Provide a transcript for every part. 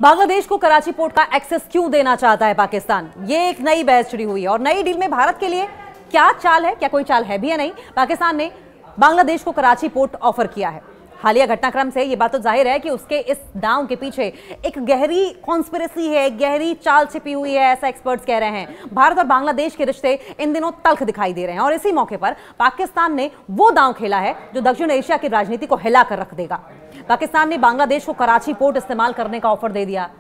बांग्लादेश को कराची पोर्ट का एक्सेस क्यों देना चाहता है पाकिस्तान? ये एक नई बहस छिड़ी हुई है और नई डील में भारत के लिए क्या चाल है, क्या कोई चाल है भी या नहीं? पाकिस्तान ने बांग्लादेश को कराची पोर्ट ऑफर किया है। हालिया घटनाक्रम से यह बात तो जाहिर है कि उसके इस दांव के पीछे एक गहरी कॉन्स्पिरेसी है, एक गहरी चाल छिपी हुई है, ऐसा एक्सपर्ट्स कह रहे हैं। भारत और बांग्लादेश के रिश्ते इन दिनों तल्ख दिखाई दे रहे हैं और इसी मौके पर पाकिस्तान ने वो दांव खेला है जो दक्षिण एशिया की राजनीति को हिला कर रख देगा। पाकिस्तान ने बांग्लादेश को कराची पोर्ट इस्तेमाल करने का ऑफर दे दिया।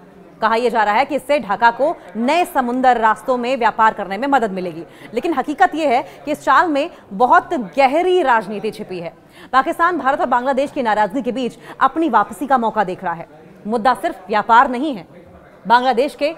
कहा यह जा रहा है कि इससे ढाका को नए समुद्र रास्तों में व्यापार करने में मदद मिलेगी, लेकिन हकीकत यह है कि इस चाल में बहुत गहरी राजनीति छिपी है। पाकिस्तान भारत और बांग्लादेश की नाराजगी के बीच अपनी वापसी का मौका देख रहा है। मुद्दा सिर्फ व्यापार नहीं है। बांग्लादेश के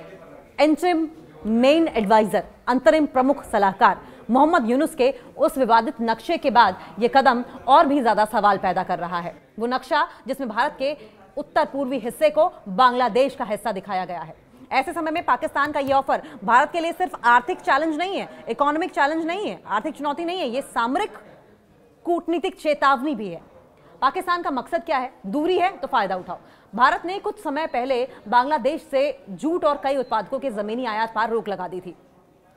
इंटरिम मेन एडवाइजर, अंतरिम प्रमुख सलाहकार मोहम्मद यूनुस के उस विवादित नक्शे के बाद यह कदम और भी ज्यादा सवाल पैदा कर रहा है। वो नक्शा जिसमें भारत के उत्तर पूर्वी हिस्से को बांग्लादेश का हिस्सा दिखाया गया है। ऐसे समय में पाकिस्तान का यह ऑफर भारत के लिए सिर्फ आर्थिक चैलेंज नहीं है, इकोनॉमिक चैलेंज नहीं है, आर्थिक चुनौती नहीं है, यह सामरिक कूटनीतिक चेतावनी भी है। पाकिस्तान का मकसद क्या है? दूरी है तो फायदा उठाओ। भारत ने कुछ समय पहले बांग्लादेश से जूट और कई उत्पादकों के जमीनी आयात पर रोक लगा दी थी।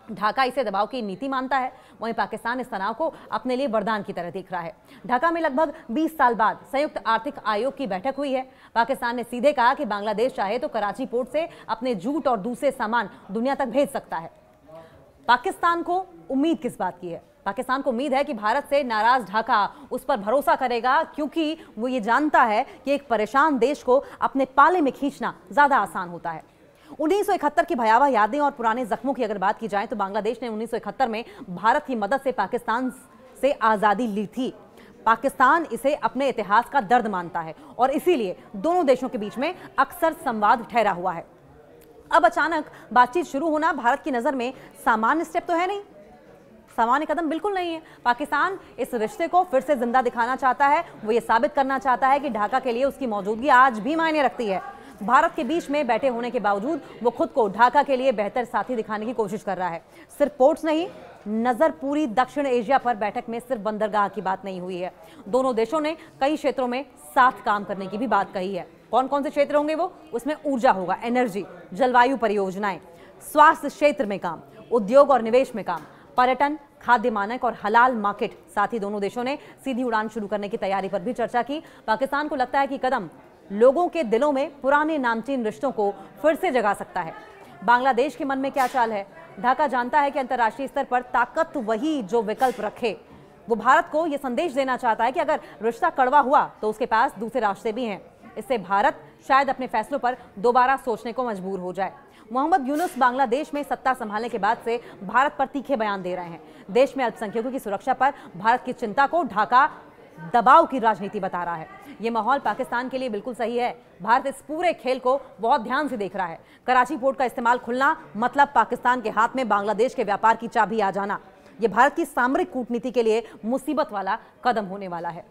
ढाका इसे दबाव की नीति मानता है, वहीं पाकिस्तान इस तनाव को अपने लिए वरदान की तरह देख रहा है। ढाका में लगभग 20 साल बाद संयुक्त आर्थिक आयोग की बैठक हुई है। पाकिस्तान ने सीधे कहा कि बांग्लादेश चाहे तो कराची पोर्ट से अपने जूट और दूसरे सामान दुनिया तक भेज सकता है। पाकिस्तान को उम्मीद किस बात की है? पाकिस्तान को उम्मीद है कि भारत से नाराज ढाका उस पर भरोसा करेगा, क्योंकि वो ये जानता है कि एक परेशान देश को अपने पाले में खींचना ज्यादा आसान होता है। 1971 की भयावह यादें और पुराने जख्मों की अगर बात की जाए तो बांग्लादेश ने 1971 में भारत की मदद से पाकिस्तान से आजादी ली थी। पाकिस्तान इसे अपने इतिहास का दर्द मानता है और इसीलिए दोनों देशों के बीच में अक्सर संवाद ठहरा हुआ है। अब अचानक बातचीत शुरू होना भारत की नजर में सामान्य स्टेप तो है नहीं, सामान्य कदम बिल्कुल नहीं है। पाकिस्तान इस रिश्ते को फिर से जिंदा दिखाना चाहता है। वो ये साबित करना चाहता है कि ढाका के लिए उसकी मौजूदगी आज भी मायने रखती है। भारत के बीच में बैठे होने के बावजूद वो खुद को ढाका के लिए बेहतर साथी दिखाने की कोशिश कर रहा है। सिर्फ पोर्ट्स नहीं, नजर पूरी दक्षिण एशिया पर बैठक में सिर्फ बंदरगाह की बात नहीं हुई है। दोनों देशों ने कई क्षेत्रों में साथ काम करने की भी बात कही है। कौन कौन से क्षेत्र होंगे वो? उसमें ऊर्जा होगा, एनर्जी, जलवायु परियोजनाएं, स्वास्थ्य क्षेत्र में काम, उद्योग और निवेश में काम, पर्यटन, खाद्य मानक और हलाल मार्केट। साथ ही दोनों देशों ने सीधी उड़ान शुरू करने की तैयारी पर भी चर्चा की। पाकिस्तान को लगता है कि कदम लोगों के दिलों में पुराने नामचीन रिश्तों को फिर से जगा सकता है। बांग्लादेश के मन में क्या चाल है? ढाका जानता है कि अंतर्राष्ट्रीय स्तर पर ताकत वही जो विकल्प रखे। वो भारत को यह संदेश देना चाहता है कि अगर रिश्ता कड़वा हुआ तो उसके पास दूसरे रास्ते भी हैं। इससे भारत शायद अपने फैसलों पर दोबारा सोचने को मजबूर हो जाए। मोहम्मद यूनुस बांग्लादेश में सत्ता संभालने के बाद से भारत पर तीखे बयान दे रहे हैं। देश में अल्पसंख्यकों की सुरक्षा पर भारत की चिंता को ढाका दबाव की राजनीति बता रहा है। यह माहौल पाकिस्तान के लिए बिल्कुल सही है। भारत इस पूरे खेल को बहुत ध्यान से देख रहा है। कराची पोर्ट का इस्तेमाल खुलना मतलब पाकिस्तान के हाथ में बांग्लादेश के व्यापार की चाबी आ जाना। यह भारत की सामरिक कूटनीति के लिए मुसीबत वाला कदम होने वाला है।